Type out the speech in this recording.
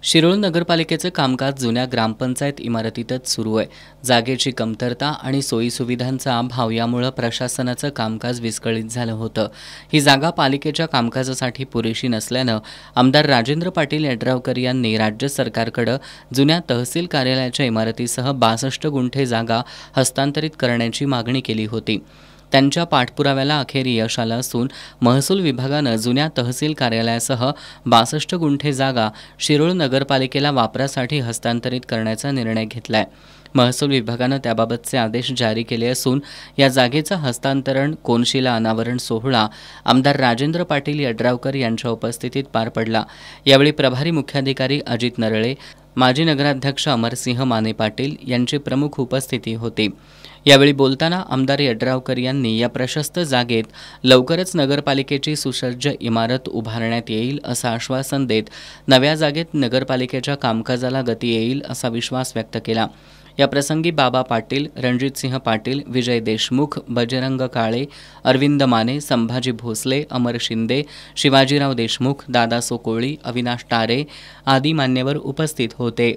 शिरोळ नगरपालिकेचं कामकाज जुन्या ग्रामपंचायत इमारतीतच सुरू आहे। जागेची कमतरता आणि सोयीसुविधांचा अभाव यामुळे प्रशासनाचं कामकाज विस्कळीत झालं होतं। ही जागा पालिकेच्या कामकाजासाठी पुरेशी नसल्यानं आमदार राजेंद्र पाटील यड्रावकर यांनी राज्य सरकारकडे जुन्या तहसील कार्यालयाच्या इमारतीसह 62 गुंठे जागा हस्तांतरित करण्याची मागणी केली होती। त्यांच्या पाठपुराव्याला अखेर यश आलं असून महसूल विभागानं जुन्या तहसील कार्यालयासह 62 गुंठे जागा शिरोळ नगरपालिकेला वापरासाठी हस्तांतरित करण्याचा निर्णय घेतलाय। महसूल विभागानं त्याबाबतचे आदेश जारी केले असून या जागेचं हस्तांतरण कोनशिला अनावरण सोहळा आमदार राजेंद्र पाटील यड्रावकर यांच्या उपस्थितीत पार पडला। यावेळी प्रभारी मुख्याधिकारी अजित नरळे, माजी नगराध्यक्ष अमरसिंह माने पाटील यांची प्रमुख उपस्थिती होती। यावेळी बोलताना आमदार यड्रावकर यांनी या प्रशस्त जागेत लवकरच नगरपालिकेची सुसज्ज इमारत उभारण्यात येईल असं आश्वासन देत नव्या जागेत नगरपालिकेच्या कामकाजाला गती येईल असा विश्वास व्यक्त केला। या प्रसंगी बाबा पाटील, रणजितसिंह पाटील, विजय देशमुख, बजरंग काळे, अरविंद माने, संभाजी भोसले, अमर शिंदे, शिवाजीराव देशमुख, दादा सोकोळी, अविनाश टारे आदी मान्यवर उपस्थित होते।